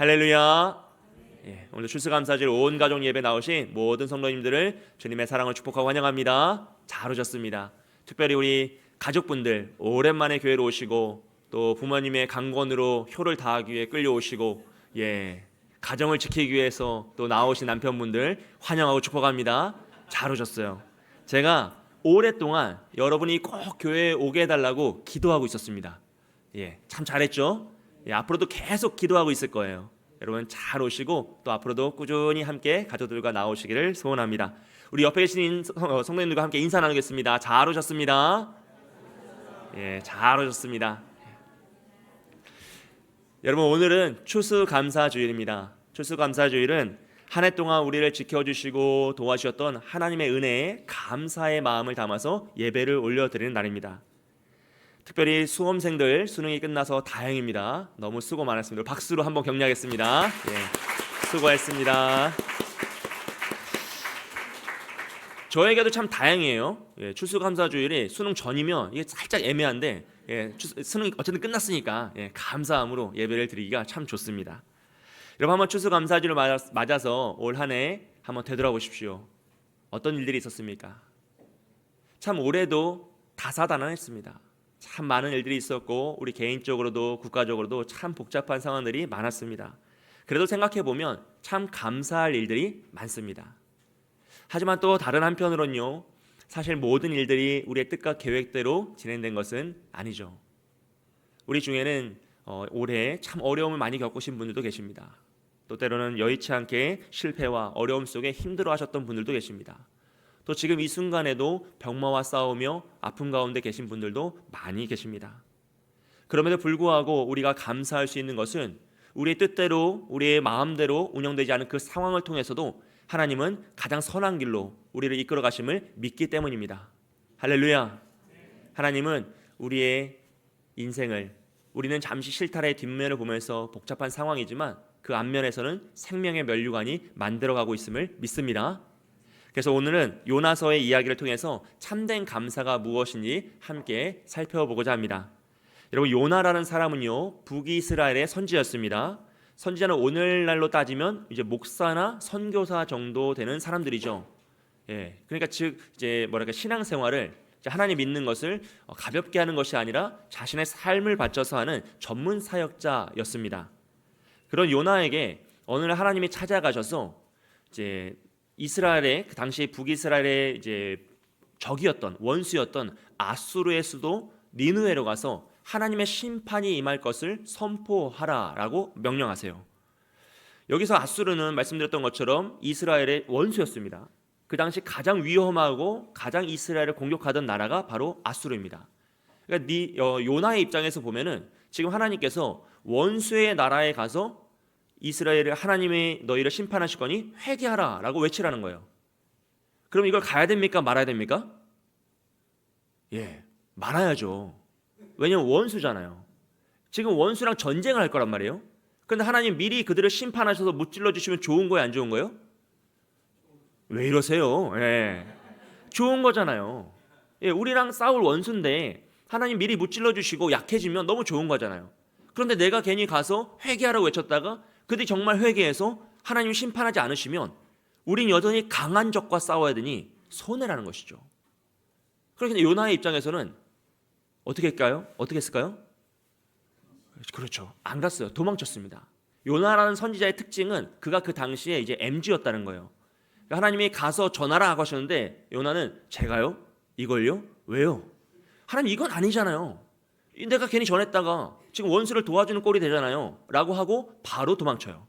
할렐루야. 오늘 추수감사절 온 가족 예배 나오신 모든 성도님들을 주님의 사랑을 축복하고 환영합니다. 잘 오셨습니다. 특별히 우리 가족분들 오랜만에 교회로 오시고 또 부모님의 강권으로 효를 다하기 위해 끌려오시고 가정을 지키기 위해서 또 나오신 남편분들 환영하고 축복합니다. 잘 오셨어요. 제가 오랫동안 여러분이 꼭 교회에 오게 해달라고 기도하고 있었습니다. 참 잘했죠? 앞으로도 계속 기도하고 있을 거예요. 여러분 잘 오시고 또 앞으로도 꾸준히 함께 가족들과 나오시기를 소원합니다. 우리 옆에 계신 성도님들과 함께 인사 나누겠습니다. 잘 오셨습니다. 잘 오셨습니다. 여러분 오늘은 추수감사주일입니다. 추수감사주일은 한 해 동안 우리를 지켜주시고 도와주셨던 하나님의 은혜에 감사의 마음을 담아서 예배를 올려드리는 날입니다. 특별히 수험생들 수능이 끝나서 다행입니다. 너무 수고 많았습니다. 박수로 한번 격려하겠습니다. 수고했습니다. 저에게도 참 다행이에요. 추수감사주일이 수능 전이면 이게 살짝 애매한데 수능이 어쨌든 끝났으니까 감사함으로 예배를 드리기가 참 좋습니다. 여러분 한번 추수감사주일을 맞아서 올 한 해 한번 되돌아보십시오. 어떤 일들이 있었습니까? 참 올해도 다사다난했습니다. 참 많은 일들이 있었고 우리 개인적으로도 국가적으로도 참 복잡한 상황들이 많았습니다. 그래도 생각해보면 참 감사할 일들이 많습니다. 하지만 또 다른 한편으로는요, 사실 모든 일들이 우리의 뜻과 계획대로 진행된 것은 아니죠. 우리 중에는 올해 참 어려움을 많이 겪으신 분들도 계십니다. 또 때로는 여의치 않게 실패와 어려움 속에 힘들어하셨던 분들도 계십니다. 또 지금 이 순간에도 병마와 싸우며 아픔 가운데 계신 분들도 많이 계십니다. 그럼에도 불구하고 우리가 감사할 수 있는 것은 우리의 뜻대로 우리의 마음대로 운영되지 않은 그 상황을 통해서도 하나님은 가장 선한 길로 우리를 이끌어 가심을 믿기 때문입니다. 할렐루야. 하나님은 우리의 인생을 우리는 잠시 실타래의 뒷면을 보면서 복잡한 상황이지만 그 앞면에서는 생명의 면류관이 만들어가고 있음을 믿습니다. 그래서 오늘은 요나서의 이야기를 통해서 참된 감사가 무엇인지 함께 살펴보고자 합니다. 여러분 요나라는 사람은요 북이스라엘의 선지자였습니다. 선지자는 오늘날로 따지면 이제 목사나 선교사 정도 되는 사람들이죠. 그러니까 즉 이제 신앙생활을 하나님 믿는 것을 가볍게 하는 것이 아니라 자신의 삶을 바쳐서 하는 전문 사역자였습니다. 그런 요나에게 어느 날 하나님이 찾아가셔서 이제 이스라엘의 그 당시 북이스라엘의 이제 적이었던 원수였던 아수르의 수도 니느웨로 가서 하나님의 심판이 임할 것을 선포하라라고 명령하세요. 여기서 아수르는 말씀드렸던 것처럼 이스라엘의 원수였습니다. 그 당시 가장 위험하고 가장 이스라엘을 공격하던 나라가 바로 아수르입니다. 그러니까 요나의 입장에서 보면은 지금 하나님께서 원수의 나라에 가서 이스라엘을 하나님의 너희를 심판하실 거니 회개하라라고 외치라는 거예요. 그럼 이걸 가야 됩니까? 말아야 됩니까? 말아야죠. 왜냐면 원수잖아요. 지금 원수랑 전쟁을 할 거란 말이에요. 그런데 하나님 미리 그들을 심판하셔서 무찔러 주시면 좋은 거예요, 안 좋은 거예요? 왜 이러세요? 좋은 거잖아요. 우리랑 싸울 원수인데 하나님 미리 무찔러 주시고 약해지면 너무 좋은 거잖아요. 그런데 내가 괜히 가서 회개하라고 외쳤다가 그들이 정말 회개해서 하나님 심판하지 않으시면 우린 여전히 강한 적과 싸워야 되니 손해라는 것이죠. 그러니까 요나의 입장에서는 어떻게 할까요? 어떻게 했을까요? 그렇죠. 안 갔어요. 도망쳤습니다. 요나라는 선지자의 특징은 그가 그 당시에 이제 MG였다는 거예요. 그러니까 하나님이 가서 전하라고 하셨는데 요나는 제가요? 이걸요? 왜요? 하나님 이건 아니잖아요. 내가 괜히 전했다가 지금 원수를 도와주는 꼴이 되잖아요 라고 하고 바로 도망쳐요.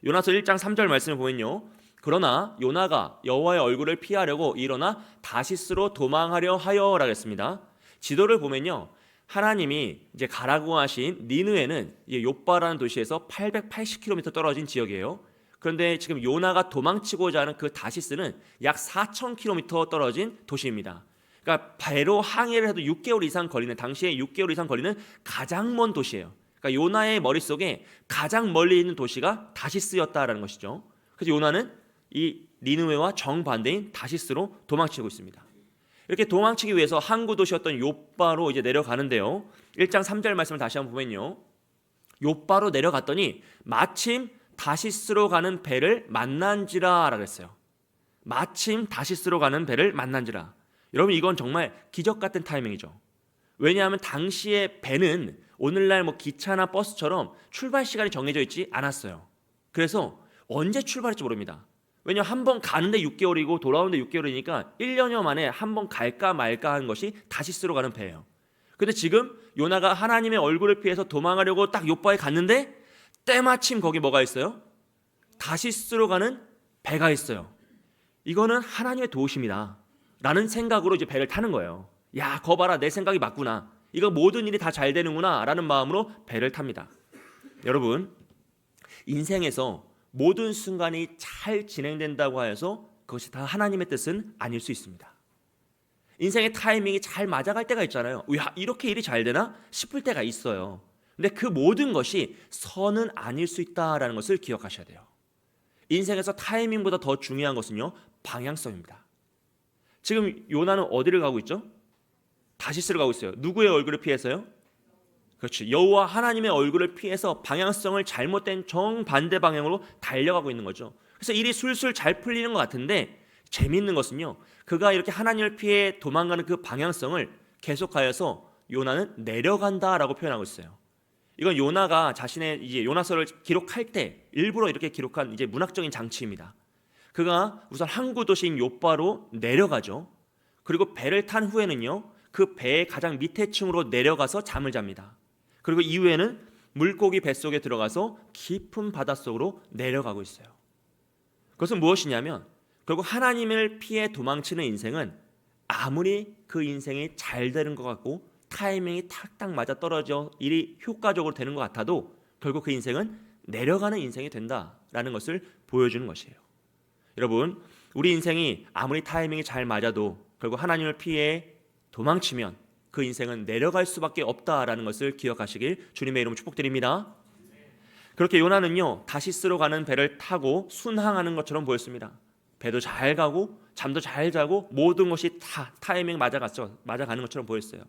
요나서 1장 3절 말씀을 보면요, 그러나 요나가 여호와의 얼굴을 피하려고 일어나 다시스로 도망하려 하여라고 했습니다. 지도를 보면요 하나님이 이제 가라고 하신 니느웨는 요빠라는 도시에서 880km 떨어진 지역이에요. 그런데 지금 요나가 도망치고자 하는 그 다시스는 약 4000km 떨어진 도시입니다. 그러니까 배로 항해를 해도 6개월 이상 걸리는, 당시에 6개월 이상 걸리는 가장 먼 도시예요. 그러니까 요나의 머릿속에 가장 멀리 있는 도시가 다시스였다라는 것이죠. 그래서 요나는 이 니느웨와 정반대인 다시스로 도망치고 있습니다. 이렇게 도망치기 위해서 항구 도시였던 요빠로 이제 내려가는데요. 1장 3절 말씀을 다시 한번 보면요, 요빠로 내려갔더니 마침 다시스로 가는 배를 만난지라 라고 했어요. 마침 다시스로 가는 배를 만난지라. 여러분, 이건 정말 기적 같은 타이밍이죠. 왜냐하면 당시의 배는 오늘날 뭐 기차나 버스처럼 출발 시간이 정해져 있지 않았어요. 그래서 언제 출발할지 모릅니다. 왜냐하면 한 번 가는데 6개월이고 돌아오는데 6개월이니까 1년여 만에 한 번 갈까 말까 하는 것이 다시스로 가는 배예요. 근데 지금 요나가 하나님의 얼굴을 피해서 도망가려고 딱 요바에 갔는데 때마침 거기 뭐가 있어요? 다시스로 가는 배가 있어요. 이거는 하나님의 도우심이다 라는 생각으로 이제 배를 타는 거예요. 야, 거 봐라, 내 생각이 맞구나, 이거 모든 일이 다 잘 되는구나 라는 마음으로 배를 탑니다. 여러분, 인생에서 모든 순간이 잘 진행된다고 해서 그것이 다 하나님의 뜻은 아닐 수 있습니다. 인생의 타이밍이 잘 맞아갈 때가 있잖아요. 야, 이렇게 일이 잘 되나 싶을 때가 있어요. 근데 그 모든 것이 선은 아닐 수 있다라는 것을 기억하셔야 돼요. 인생에서 타이밍보다 더 중요한 것은요, 방향성입니다. 지금 요나는 어디를 가고 있죠? 다시스를 가고 있어요. 누구의 얼굴을 피해서요? 그렇지, 여호와 하나님의 얼굴을 피해서 방향성을 잘못된 정반대 방향으로 달려가고 있는 거죠. 그래서 일이 술술 잘 풀리는 것 같은데 재미있는 것은요, 그가 이렇게 하나님을 피해 도망가는 그 방향성을 계속하여서 요나는 내려간다라고 표현하고 있어요. 이건 요나가 자신의 이제 요나서를 기록할 때 일부러 이렇게 기록한 이제 문학적인 장치입니다. 그가 우선 항구 도시인 요바로 내려가죠. 그리고 배를 탄 후에는요, 그 배의 가장 밑에 층으로 내려가서 잠을 잡니다. 그리고 이후에는 물고기 뱃속에 들어가서 깊은 바닷속으로 내려가고 있어요. 그것은 무엇이냐면 결국 하나님을 피해 도망치는 인생은 아무리 그 인생이 잘 되는 것 같고 타이밍이 탁딱 맞아 떨어져 일이 효과적으로 되는 것 같아도 결국 그 인생은 내려가는 인생이 된다라는 것을 보여주는 것이에요. 여러분, 우리 인생이 아무리 타이밍이 잘 맞아도 결국 하나님을 피해 도망치면 그 인생은 내려갈 수밖에 없다라는 것을 기억하시길 주님의 이름으로 축복드립니다. 그렇게 요나는요, 다시스로 가는 배를 타고 순항하는 것처럼 보였습니다. 배도 잘 가고 잠도 잘 자고 모든 것이 다 타이밍 맞아가는 것처럼 보였어요.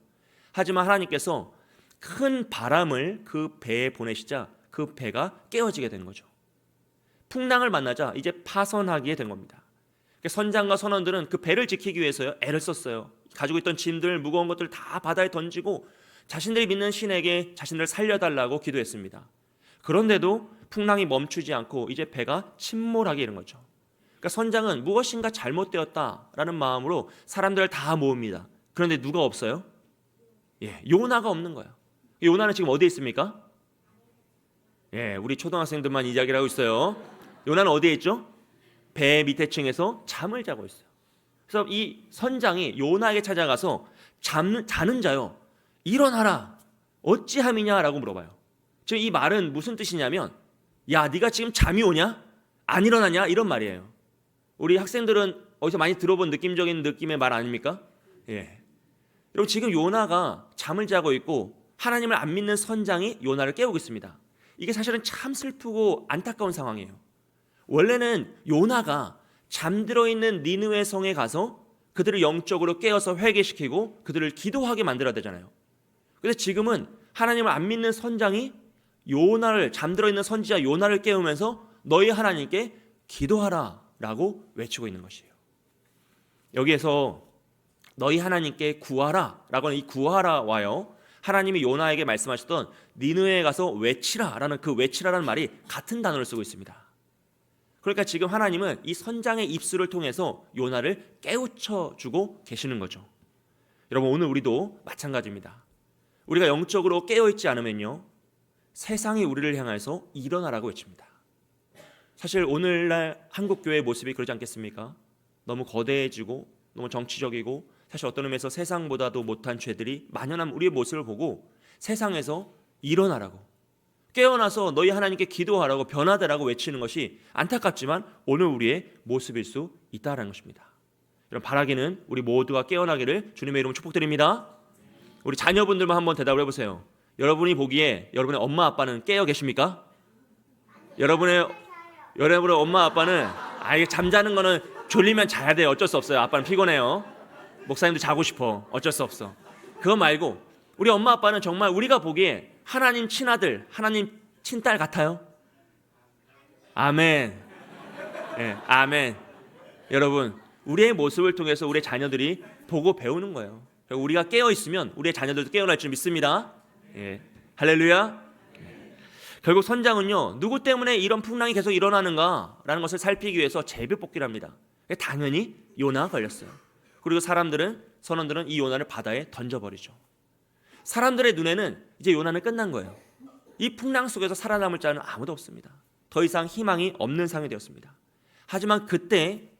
하지만 하나님께서 큰 바람을 그 배에 보내시자 그 배가 깨어지게 된 거죠. 풍랑을 만나자 이제 파선하게 된 겁니다. 선장과 선원들은 그 배를 지키기 위해서 애를 썼어요. 가지고 있던 짐들, 무거운 것들 다 바다에 던지고 자신들이 믿는 신에게 자신들을 살려달라고 기도했습니다. 그런데도 풍랑이 멈추지 않고 이제 배가 침몰하게 이른 거죠. 그러니까 선장은 무엇인가 잘못되었다라는 마음으로 사람들을 다 모읍니다. 그런데 누가 없어요? 요나가 없는 거예요. 요나는 지금 어디에 있습니까? 우리 초등학생들만 이야기를 하고 있어요. 요나는 어디에 있죠? 배 밑에 층에서 잠을 자고 있어요. 그래서 이 선장이 요나에게 찾아가서 자는 자요, 일어나라, 어찌함이냐라고 물어봐요. 지금 이 말은 무슨 뜻이냐면, 야, 네가 지금 잠이 오냐? 안 일어나냐? 이런 말이에요. 우리 학생들은 어디서 많이 들어본 느낌적인 느낌의 말 아닙니까? 여러분, 지금 요나가 잠을 자고 있고 하나님을 안 믿는 선장이 요나를 깨우고 있습니다. 이게 사실은 참 슬프고 안타까운 상황이에요. 원래는 요나가 잠들어 있는 니느웨 성에 가서 그들을 영적으로 깨워서 회개시키고 그들을 기도하게 만들어야 되잖아요. 그런데 지금은 하나님을 안 믿는 선장이 요나를, 잠들어 있는 선지자 요나를 깨우면서 너희 하나님께 기도하라 라고 외치고 있는 것이에요. 여기에서 너희 하나님께 구하라 라고 하는 이 구하라 와요, 하나님이 요나에게 말씀하셨던 니느웨에 가서 외치라 라는 그 외치라라는 말이 같은 단어를 쓰고 있습니다. 그러니까 지금 하나님은 이 선장의 입술을 통해서 요나를 깨우쳐주고 계시는 거죠. 여러분, 오늘 우리도 마찬가지입니다. 우리가 영적으로 깨어있지 않으면요, 세상이 우리를 향해서 일어나라고 외칩니다. 사실 오늘날 한국교회의 모습이 그러지 않겠습니까? 너무 거대해지고 너무 정치적이고 사실 어떤 의미에서 세상보다도 못한 죄들이 만연한 우리의 모습을 보고 세상에서 일어나라고, 깨어나서 너희 하나님께 기도하라고, 변화되라고 외치는 것이 안타깝지만 오늘 우리의 모습일 수 있다는 것입니다. 여러분, 바라기는 우리 모두가 깨어나기를 주님의 이름으로 축복드립니다. 우리 자녀분들만 한번 대답을 해보세요. 여러분이 보기에 여러분의 엄마 아빠는 깨어 계십니까? 여러분의 엄마 아빠는 이게 잠자는 거는 졸리면 자야 돼요. 어쩔 수 없어요. 아빠는 피곤해요. 목사님도 자고 싶어. 어쩔 수 없어. 그거 말고 우리 엄마 아빠는 정말 우리가 보기에 하나님 친아들, 하나님 친딸 같아요? 아멘. 예, 아멘. 여러분, 우리의 모습을 통해서 우리의 자녀들이 보고 배우는 거예요. 우리가 깨어 있으면 우리의 자녀들도 깨어날 줄 믿습니다. 예, 할렐루야. 결국 선장은요, 누구 때문에 이런 풍랑이 계속 일어나는가라는 것을 살피기 위해서 제비뽑기를 합니다. 당연히 요나가 걸렸어요. 그리고 선원들은 이 요나를 바다에 던져버리죠. 사람들의 눈에는 이제 요나는 끝난 거예요. 이 풍랑 속에서 살아남을 자는 아무도 없습니다. 더 이상 희망이 없는 상황이 되었습니다. 하지만 그때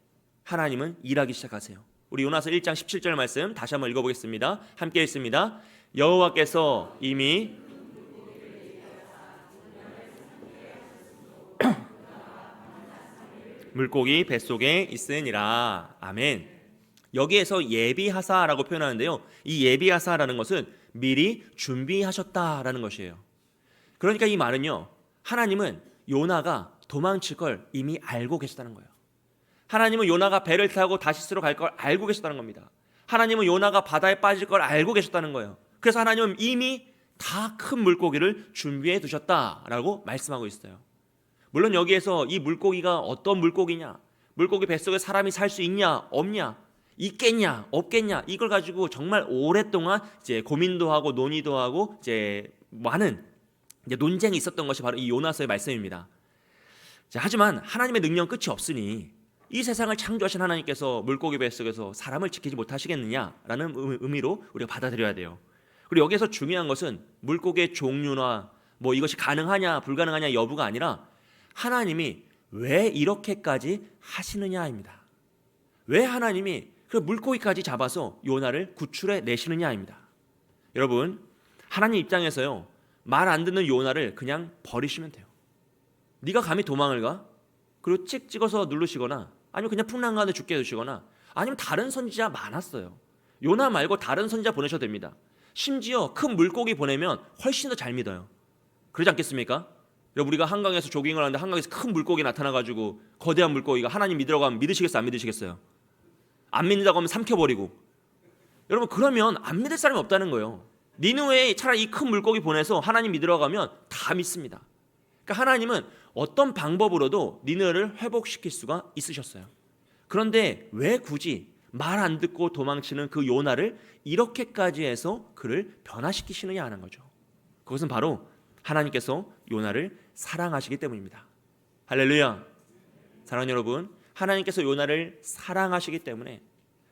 하나님은 일하기 시작하세요. 우리 요나서 1장 17절 말씀 다시 한번 읽어보겠습니다. 함께 읽습니다. 여호와께서 이미 물고기 뱃속에 있으니라. 아멘. 여기에서 예비하사라고 표현하는데요, 이 예비하사라는 것은 미리 준비하셨다라는 것이에요. 그러니까 이 말은요, 하나님은 요나가 도망칠 걸 이미 알고 계셨다는 거예요. 하나님은 요나가 배를 타고 다시스로 갈 걸 알고 계셨다는 겁니다. 하나님은 요나가 바다에 빠질 걸 알고 계셨다는 거예요. 그래서 하나님은 이미 다 큰 물고기를 준비해 두셨다라고 말씀하고 있어요. 물론 여기에서 이 물고기가 어떤 물고기냐, 물고기 뱃속에 사람이 살 수 있냐 없냐, 있겠냐 없겠냐, 이걸 가지고 정말 오랫동안 이제 고민도 하고 논의도 하고 이제 많은 이제 논쟁이 있었던 것이 바로 이 요나서의 말씀입니다. 자, 하지만 하나님의 능력 끝이 없으니 이 세상을 창조하신 하나님께서 물고기 뱃속에서 사람을 지키지 못하시겠느냐라는 의미로 우리가 받아들여야 돼요. 그리고 여기서 중요한 것은 물고기의 종류나 뭐 이것이 가능하냐 불가능하냐 여부가 아니라 하나님이 왜 이렇게까지 하시느냐입니다. 왜 하나님이 그 물고기까지 잡아서 요나를 구출해 내시느냐입니다. 여러분, 하나님 입장에서요, 말 안 듣는 요나를 그냥 버리시면 돼요. 네가 감히 도망을 가? 그리고 찍 찍어서 누르시거나 아니면 그냥 풍랑 가운데 죽게 해두시거나 아니면 다른 선지자 많았어요. 요나 말고 다른 선지자 보내셔도 됩니다. 심지어 큰 물고기 보내면 훨씬 더 잘 믿어요. 그러지 않겠습니까? 우리가 한강에서 조깅을 하는데 한강에서 큰 물고기 나타나가지고 거대한 물고기가 하나님 믿으라고 하면 믿으시겠어요? 안 믿으시겠어요? 안 믿는다고 하면 삼켜버리고. 여러분, 그러면 안 믿을 사람이 없다는 거예요. 니느웨에 차라리 이 큰 물고기 보내서 하나님 믿으라고 하면 다 믿습니다. 그러니까 하나님은 어떤 방법으로도 니느웨를 회복시킬 수가 있으셨어요. 그런데 왜 굳이 말 안 듣고 도망치는 그 요나를 이렇게까지 해서 그를 변화시키시느냐 하는 거죠. 그것은 바로 하나님께서 요나를 사랑하시기 때문입니다. 할렐루야. 사랑하는 여러분, 하나님께서 요나를 사랑하시기 때문에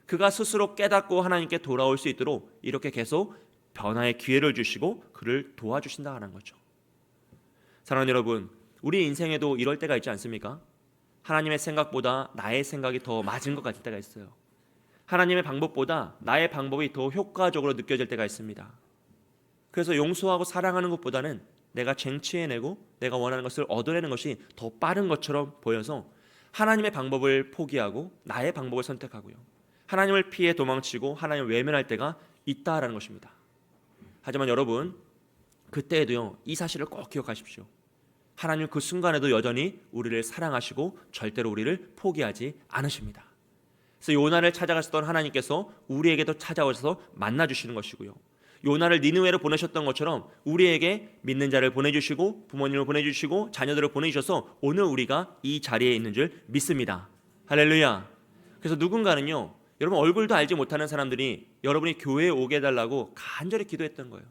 그가 스스로 깨닫고 하나님께 돌아올 수 있도록 이렇게 계속 변화의 기회를 주시고 그를 도와주신다 하는 거죠. 사랑하는 여러분, 우리 인생에도 이럴 때가 있지 않습니까? 하나님의 생각보다 나의 생각이 더 맞은 것 같을 때가 있어요. 하나님의 방법보다 나의 방법이 더 효과적으로 느껴질 때가 있습니다. 그래서 용서하고 사랑하는 것보다는 내가 쟁취해내고 내가 원하는 것을 얻어내는 것이 더 빠른 것처럼 보여서 하나님의 방법을 포기하고 나의 방법을 선택하고요, 하나님을 피해 도망치고 하나님을 외면할 때가 있다라는 것입니다. 하지만 여러분, 그때에도요, 이 사실을 꼭 기억하십시오. 하나님은 그 순간에도 여전히 우리를 사랑하시고 절대로 우리를 포기하지 않으십니다. 그래서 요나를 찾아가셨던 하나님께서 우리에게도 찾아오셔서 만나주시는 것이고요, 요나를 니느웨로 보내셨던 것처럼 우리에게 믿는 자를 보내주시고 부모님을 보내주시고 자녀들을 보내주셔서 오늘 우리가 이 자리에 있는 줄 믿습니다. 할렐루야. 그래서 누군가는요, 여러분 얼굴도 알지 못하는 사람들이 여러분이 교회에 오게 해달라고 간절히 기도했던 거예요.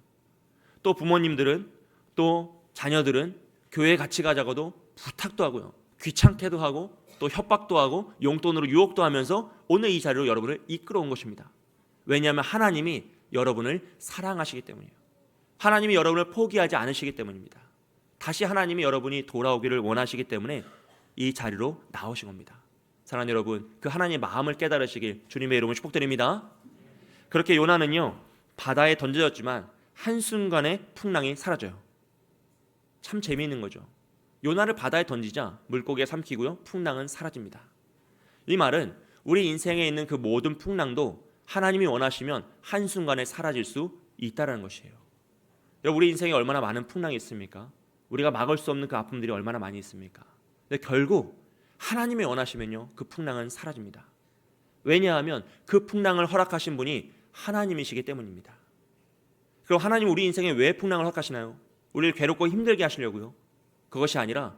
또 부모님들은, 또 자녀들은 교회에 같이 가자고도 부탁도 하고요, 귀찮게도 하고 또 협박도 하고 용돈으로 유혹도 하면서 오늘 이 자리로 여러분을 이끌어온 것입니다. 왜냐하면 하나님이 여러분을 사랑하시기 때문이에요. 하나님이 여러분을 포기하지 않으시기 때문입니다. 다시 하나님이 여러분이 돌아오기를 원하시기 때문에 이 자리로 나오신 겁니다. 사랑하는 여러분, 그 하나님의 마음을 깨달으시길 주님의 이름으로 축복드립니다. 그렇게 요나는요, 바다에 던져졌지만 한순간에 풍랑이 사라져요. 참 재미있는 거죠. 요나를 바다에 던지자 물고기가 삼키고요, 풍랑은 사라집니다. 이 말은 우리 인생에 있는 그 모든 풍랑도 하나님이 원하시면 한순간에 사라질 수 있다는 것이에요. 우리 인생에 얼마나 많은 풍랑이 있습니까? 우리가 막을 수 없는 그 아픔들이 얼마나 많이 있습니까? 근데 결국 하나님이 원하시면요, 그 풍랑은 사라집니다. 왜냐하면 그 풍랑을 허락하신 분이 하나님이시기 때문입니다. 그럼 하나님 우리 인생에 왜 풍랑을 허락하시나요? 우리를 괴롭고 힘들게 하시려고요? 그것이 아니라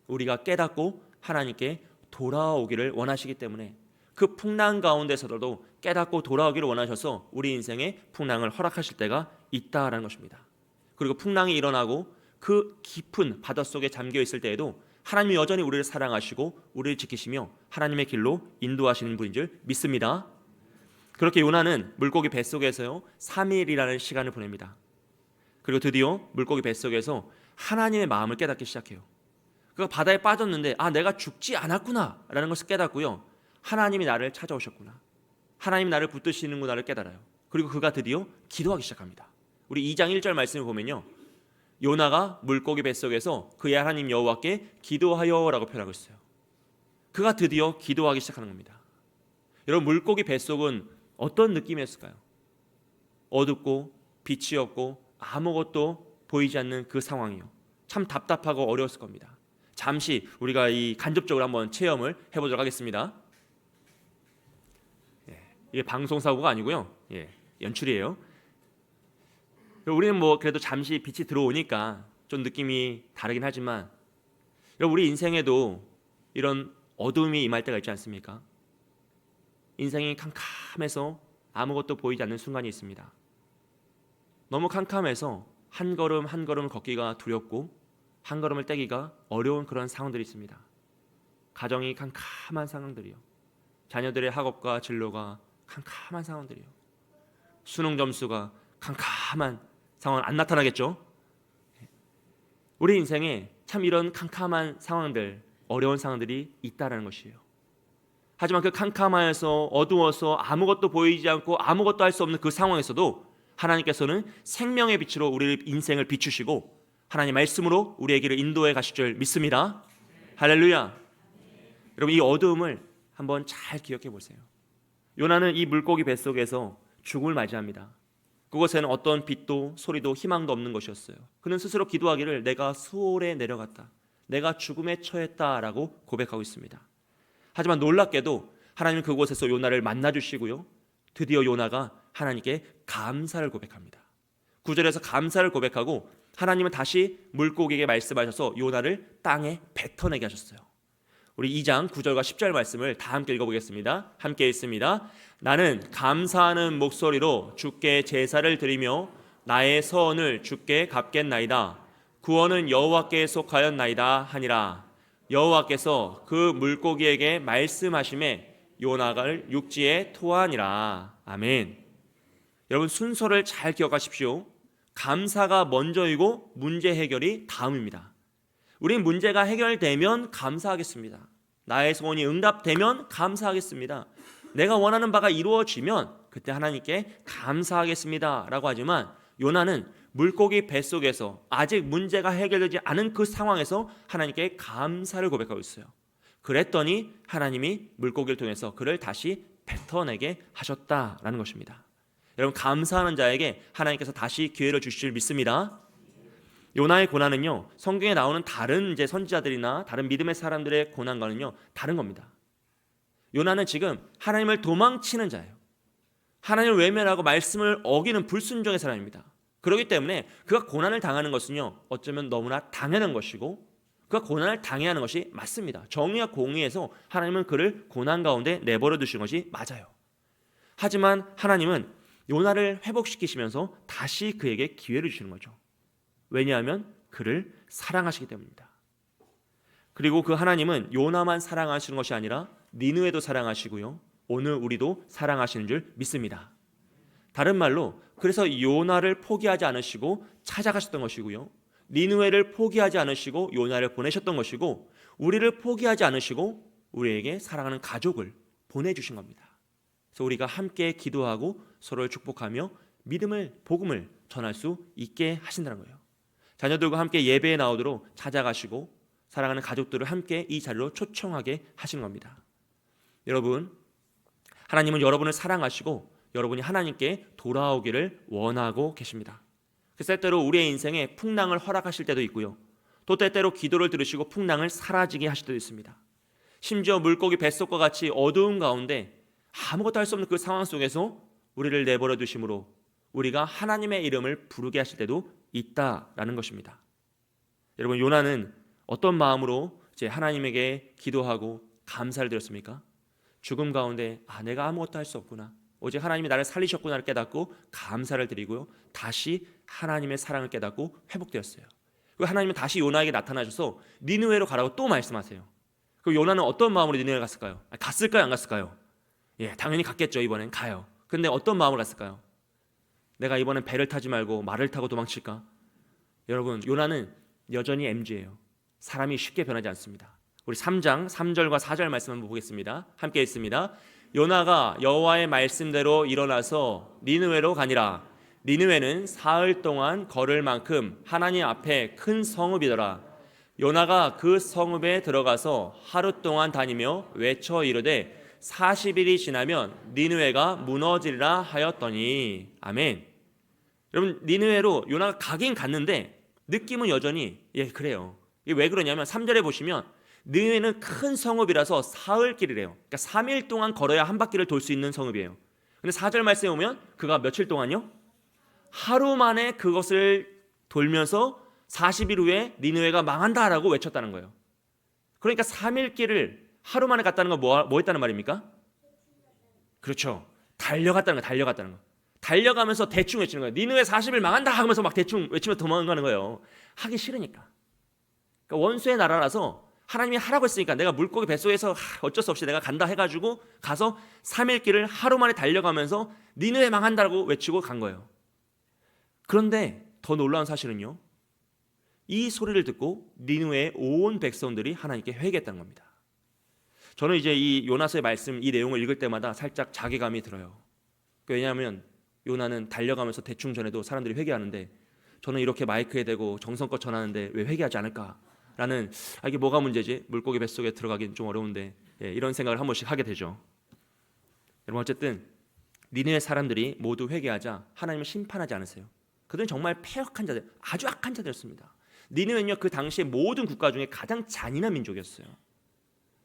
우리가 깨닫고 하나님께 돌아오기를 원하시기 때문에 그 풍랑 가운데서도 깨닫고 돌아오기를 원하셔서 우리 인생에 풍랑을 허락하실 때가 있다라는 것입니다. 그리고 풍랑이 일어나고 그 깊은 바닷속에 잠겨 있을 때에도 하나님이 여전히 우리를 사랑하시고 우리를 지키시며 하나님의 길로 인도하시는 분인 줄 믿습니다. 그렇게 요나는 물고기 뱃속에서요 3일이라는 시간을 보냅니다. 그리고 드디어 물고기 뱃속에서 하나님의 마음을 깨닫기 시작해요. 그가 바다에 빠졌는데 내가 죽지 않았구나 라는 것을 깨닫고요, 하나님이 나를 찾아오셨구나, 하나님이 나를 붙드시는구나를 깨달아요. 그리고 그가 드디어 기도하기 시작합니다. 우리 2장 1절 말씀을 보면요, 요나가 물고기 뱃속에서 그의 하나님 여호와께 기도하여 라고 표현하고 있어요. 그가 드디어 기도하기 시작하는 겁니다. 여러분, 물고기 뱃속은 어떤 느낌이었을까요? 어둡고 빛이 없고 아무것도 보이지 않는 그 상황이요, 참 답답하고 어려웠을 겁니다. 잠시 우리가 이 간접적으로 한번 체험을 해보도록 하겠습니다. 이게 방송사고가 아니고요, 연출이에요. 우리는 그래도 잠시 빛이 들어오니까 좀 느낌이 다르긴 하지만, 우리 인생에도 이런 어둠이 임할 때가 있지 않습니까? 인생이 캄캄해서 아무것도 보이지 않는 순간이 있습니다. 너무 캄캄해서 한 걸음 한 걸음 걷기가 두렵고 한 걸음을 떼기가 어려운 그런 상황들이 있습니다. 가정이 캄캄한 상황들이요, 자녀들의 학업과 진로가 캄캄한 상황들이요, 수능 점수가 캄캄한 상황은 안 나타나겠죠. 우리 인생에 참 이런 캄캄한 상황들, 어려운 상황들이 있다라는 것이에요. 하지만 그 캄캄하여서 어두워서 아무것도 보이지 않고 아무것도 할 수 없는 그 상황에서도 하나님께서는 생명의 빛으로 우리 인생을 비추시고 하나님 말씀으로 우리의 길을 인도해 가실 줄 믿습니다. 할렐루야. 여러분, 이 어두움을 한번 잘 기억해 보세요. 요나는 이 물고기 뱃속에서 죽음을 맞이합니다. 그곳에는 어떤 빛도 소리도 희망도 없는 것이었어요. 그는 스스로 기도하기를 내가 수월에 내려갔다, 내가 죽음에 처했다라고 고백하고 있습니다. 하지만 놀랍게도 하나님은 그곳에서 요나를 만나주시고요, 드디어 요나가 하나님께 감사를 고백합니다. 9절에서 감사를 고백하고 하나님은 다시 물고기에게 말씀하셔서 요나를 땅에 뱉어내게 하셨어요. 우리 2장 9절과 10절 말씀을 다 함께 읽어보겠습니다. 함께 읽습니다. 나는 감사하는 목소리로 주께 제사를 드리며 나의 서원을 주께 갚겠나이다. 구원은 여호와께 속하였나이다 하니라. 여호와께서 그 물고기에게 말씀하심에 요나를 육지에 토하니라. 아멘. 여러분, 순서를 잘 기억하십시오. 감사가 먼저이고 문제 해결이 다음입니다. 우린 문제가 해결되면 감사하겠습니다. 나의 소원이 응답되면 감사하겠습니다. 내가 원하는 바가 이루어지면 그때 하나님께 감사하겠습니다 라고 하지만, 요나는 물고기 뱃속에서 아직 문제가 해결되지 않은 그 상황에서 하나님께 감사를 고백하고 있어요. 그랬더니 하나님이 물고기를 통해서 그를 다시 뱉어내게 하셨다라는 것입니다. 여러분, 감사하는 자에게 하나님께서 다시 기회를 주실 줄 믿습니다. 요나의 고난은요, 성경에 나오는 다른 선지자들이나 다른 믿음의 사람들의 고난과는요 다른 겁니다. 요나는 지금 하나님을 도망치는 자예요. 하나님을 외면하고 말씀을 어기는 불순종의 사람입니다. 그렇기 때문에 그가 고난을 당하는 것은요, 어쩌면 너무나 당연한 것이고 그가 고난을 당해야 하는 것이 맞습니다. 정의와 공의에서 하나님은 그를 고난 가운데 내버려 두신 것이 맞아요. 하지만 하나님은 요나를 회복시키시면서 다시 그에게 기회를 주시는 거죠. 왜냐하면 그를 사랑하시기 때문입니다. 그리고 그 하나님은 요나만 사랑하시는 것이 아니라 니느웨도 사랑하시고요, 오늘 우리도 사랑하시는 줄 믿습니다. 다른 말로, 그래서 요나를 포기하지 않으시고 찾아가셨던 것이고요, 니느웨를 포기하지 않으시고 요나를 보내셨던 것이고, 우리를 포기하지 않으시고 우리에게 사랑하는 가족을 보내주신 겁니다. 그래서 우리가 함께 기도하고 서로를 축복하며 믿음을, 복음을 전할 수 있게 하신다는 거예요. 자녀들과 함께 예배에 나오도록 찾아가시고 사랑하는 가족들을 함께 이 자리로 초청하게 하신 겁니다. 여러분, 하나님은 여러분을 사랑하시고 여러분이 하나님께 돌아오기를 원하고 계십니다. 그래서 때때로 우리의 인생에 풍랑을 허락하실 때도 있고요, 또 때때로 기도를 들으시고 풍랑을 사라지게 하실 때도 있습니다. 심지어 물고기 뱃속과 같이 어두운 가운데 아무것도 할 수 없는 그 상황 속에서 우리를 내버려 두심으로 우리가 하나님의 이름을 부르게 하실 때도 있다라는 것입니다. 여러분, 요나는 어떤 마음으로 이제 하나님에게 기도하고 감사를 드렸습니까? 죽음 가운데 내가 아무것도 할 수 없구나, 오직 하나님이 나를 살리셨구나를 깨닫고 감사를 드리고요, 다시 하나님의 사랑을 깨닫고 회복되었어요. 그리고 하나님은 다시 요나에게 나타나셔서 니느웨로 가라고 또 말씀하세요. 그 요나는 어떤 마음으로 니느웨에 갔을까요? 갔을까요, 안 갔을까요? 예, 당연히 갔겠죠. 이번엔 가요. 근데 어떤 마음으로 갔을까요? 내가 이번엔 배를 타지 말고 말을 타고 도망칠까? 여러분, 요나는 여전히 MG예요. 사람이 쉽게 변하지 않습니다. 우리 3장 3절과 4절 말씀 한번 보겠습니다. 함께 읽습니다. 요나가 여호와의 말씀대로 일어나서 니느웨로 가니라. 니느웨는 사흘 동안 걸을 만큼 하나님 앞에 큰 성읍이더라. 요나가 그 성읍에 들어가서 하루 동안 다니며 외쳐 이르되 40일이 지나면 니느웨가 무너지리라 하였더니. 아멘. 여러분, 니느웨로 요나가 가긴 갔는데 느낌은 여전히 그래요. 이게 왜 그러냐면 3절에 보시면 니느웨는 큰 성읍이라서 사흘 길이래요. 그러니까 3일 동안 걸어야 한 바퀴를 돌 수 있는 성읍이에요. 근데 4절 말씀에 보면 그가 며칠 동안요? 하루 만에 그것을 돌면서 40일 후에 니느웨가 망한다라고 외쳤다는 거예요. 그러니까 3일 길을 하루 만에 갔다는 건 뭐 했다는 말입니까? 그렇죠. 달려갔다는 거. 달려가면서 대충 외치는 거예요. 니느웨 40일 망한다 하면서 막 대충 외치면서 도망가는 거예요. 하기 싫으니까. 그러니까 원수의 나라라서 하나님이 하라고 했으니까 내가 물고기 뱃속에서 어쩔 수 없이 내가 간다 해가지고 가서 3일 길을 하루 만에 달려가면서 니느웨 망한다고 외치고 간 거예요. 그런데 더 놀라운 사실은요, 이 소리를 듣고 니느웨의 온 백성들이 하나님께 회개했다는 겁니다. 저는 이제 이 요나서의 말씀, 이 내용을 읽을 때마다 살짝 자괴감이 들어요. 왜냐하면 요나는 달려가면서 대충 전해도 사람들이 회개하는데 저는 이렇게 마이크에 대고 정성껏 전하는데 왜 회개하지 않을까라는, 이게 뭐가 문제지? 물고기 뱃속에 들어가긴 좀 어려운데, 이런 생각을 한 번씩 하게 되죠. 여러분, 어쨌든 니느웨 사람들이 모두 회개하자 하나님은 심판하지 않으세요. 그들은 정말 패역한 자들, 아주 악한 자들이었습니다. 니느웨는요, 그 당시에 모든 국가 중에 가장 잔인한 민족이었어요.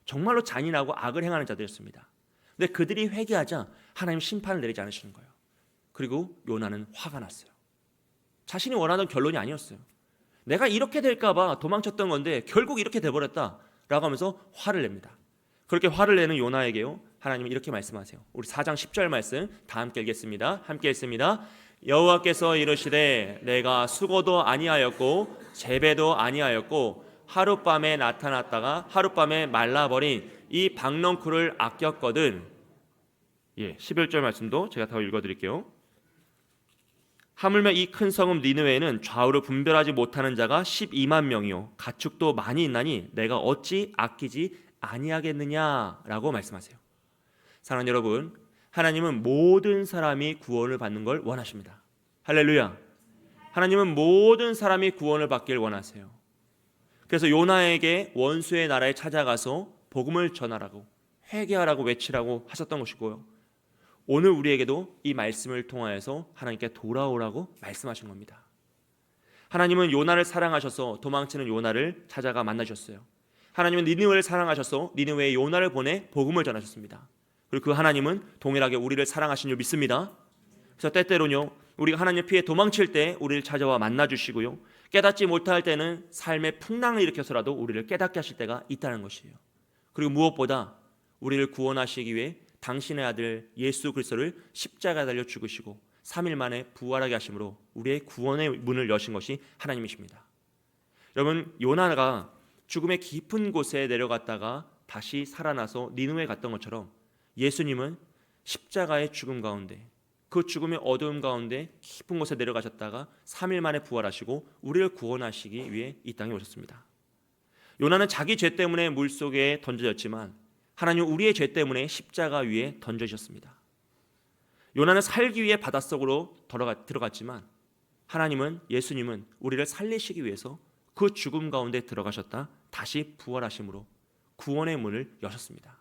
정말로 잔인하고 악을 행하는 자들이었습니다. 근데 그들이 회개하자 하나님 심판을 내리지 않으시는 거예요. 그리고 요나는 화가 났어요. 자신이 원하던 결론이 아니었어요. 내가 이렇게 될까 봐 도망쳤던 건데 결국 이렇게 돼버렸다라고 하면서 화를 냅니다. 그렇게 화를 내는 요나에게요, 하나님은 이렇게 말씀하세요. 우리 4장 10절 말씀 다 함께 읽겠습니다. 함께 읽습니다. 여호와께서 이르시되 내가 수고도 아니하였고 재배도 아니하였고 하룻밤에 나타났다가 하룻밤에 말라버린 이 박넝쿨을 아꼈거든. 11절 말씀도 제가 더 읽어드릴게요. 하물며 이 큰 성읍 니느웨에는 좌우를 분별하지 못하는 자가 12만 명이요 가축도 많이 있나니 내가 어찌 아끼지 아니하겠느냐라고 말씀하세요. 사랑하는 여러분, 하나님은 모든 사람이 구원을 받는 걸 원하십니다. 할렐루야. 하나님은 모든 사람이 구원을 받길 원하세요. 그래서 요나에게 원수의 나라에 찾아가서 복음을 전하라고, 회개하라고 외치라고 하셨던 것이고요, 오늘 우리에게도 이 말씀을 통하여서 하나님께 돌아오라고 말씀하신 겁니다. 하나님은 요나를 사랑하셔서 도망치는 요나를 찾아가 만나셨어요. 하나님은 니느웨를 사랑하셔서 니느웨에 요나를 보내 복음을 전하셨습니다. 그리고 그 하나님은 동일하게 우리를 사랑하신 줄 믿습니다. 그래서 때때로는요, 우리가 하나님 피해 도망칠 때 우리를 찾아와 만나주시고요, 깨닫지 못할 때는 삶의 풍랑을 일으켜서라도 우리를 깨닫게 하실 때가 있다는 것이에요. 그리고 무엇보다 우리를 구원하시기 위해 당신의 아들 예수 그리스도를 십자가에 달려 죽으시고 3일 만에 부활하게 하심으로 우리의 구원의 문을 여신 것이 하나님이십니다. 여러분, 요나가 죽음의 깊은 곳에 내려갔다가 다시 살아나서 니느웨에 갔던 것처럼 예수님은 십자가의 죽음 가운데, 그 죽음의 어두움 가운데 깊은 곳에 내려가셨다가 3일 만에 부활하시고 우리를 구원하시기 위해 이 땅에 오셨습니다. 요나는 자기 죄 때문에 물속에 던져졌지만 하나님은 우리의 죄 때문에 십자가 위에 던져주셨습니다. 요나는 살기 위해 바닷속으로 들어갔지만 하나님은, 예수님은 우리를 살리시기 위해서 그 죽음 가운데 들어가셨다 다시 부활하심으로 구원의 문을 여셨습니다.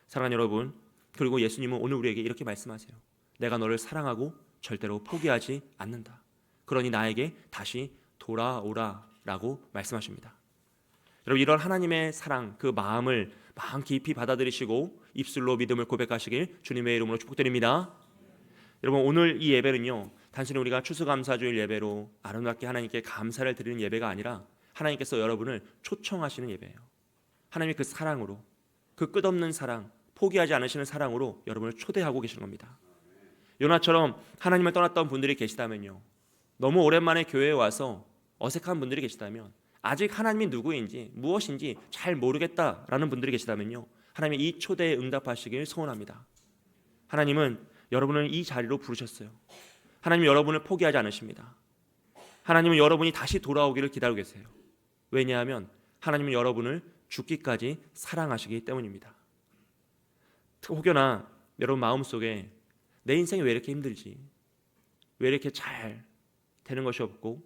사랑하는 여러분, 그리고 예수님은 오늘 우리에게 이렇게 말씀하세요. 내가 너를 사랑하고 절대로 포기하지 않는다. 그러니 나에게 다시 돌아오라 라고 말씀하십니다. 여러분, 이런 하나님의 사랑, 그 마음을 마음 깊이 받아들이시고 입술로 믿음을 고백하시길 주님의 이름으로 축복드립니다. 여러분, 오늘 이 예배는요, 단순히 우리가 추수감사주일 예배로 아름답게 하나님께 감사를 드리는 예배가 아니라 하나님께서 여러분을 초청하시는 예배예요. 하나님이 그 사랑으로, 그 끝없는 사랑, 포기하지 않으시는 사랑으로 여러분을 초대하고 계시는 겁니다. 요나처럼 하나님을 떠났던 분들이 계시다면요, 너무 오랜만에 교회에 와서 어색한 분들이 계시다면, 아직 하나님이 누구인지 무엇인지 잘 모르겠다라는 분들이 계시다면요, 하나님의 이 초대에 응답하시길 소원합니다. 하나님은 여러분을 이 자리로 부르셨어요. 하나님은 여러분을 포기하지 않으십니다. 하나님은 여러분이 다시 돌아오기를 기다리고 계세요. 왜냐하면 하나님은 여러분을 죽기까지 사랑하시기 때문입니다. 혹여나 여러분 마음속에 내 인생이 왜 이렇게 힘들지? 왜 이렇게 잘 되는 것이 없고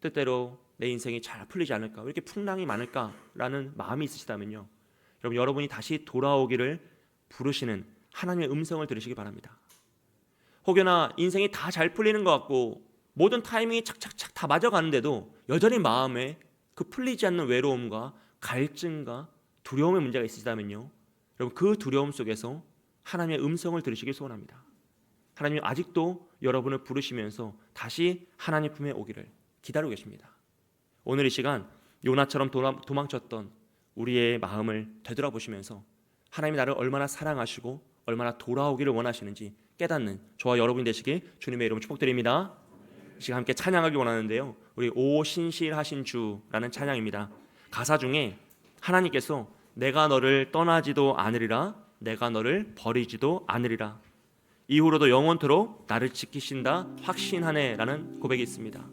뜻대로 내 인생이 잘 풀리지 않을까? 왜 이렇게 풍랑이 많을까라는 마음이 있으시다면요, 여러분이 다시 돌아오기를 부르시는 하나님의 음성을 들으시기 바랍니다. 혹여나 인생이 다 잘 풀리는 것 같고 모든 타이밍이 착착착 다 맞아가는데도 여전히 마음에 그 풀리지 않는 외로움과 갈증과 두려움의 문제가 있으시다면요, 여러분 그 두려움 속에서 하나님의 음성을 들으시길 소원합니다. 하나님이 아직도 여러분을 부르시면서 다시 하나님 품에 오기를 기다리고 계십니다. 오늘 이 시간 요나처럼 도망쳤던 우리의 마음을 되돌아보시면서 하나님이 나를 얼마나 사랑하시고 얼마나 돌아오기를 원하시는지 깨닫는 저와 여러분이 되시길 주님의 이름으로 축복드립니다. 이 시간 함께 찬양하기 원하는데요, 우리 오 신실하신 주라는 찬양입니다. 가사 중에 하나님께서 내가 너를 떠나지도 않으리라, 내가 너를 버리지도 않으리라, 이후로도 영원토록 나를 지키신다 확신하네 라는 고백이 있습니다.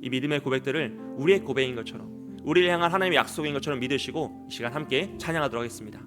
이 믿음의 고백들을 우리의 고백인 것처럼, 우리를 향한 하나님의 약속인 것처럼 믿으시고 이 시간 함께 찬양하도록 하겠습니다.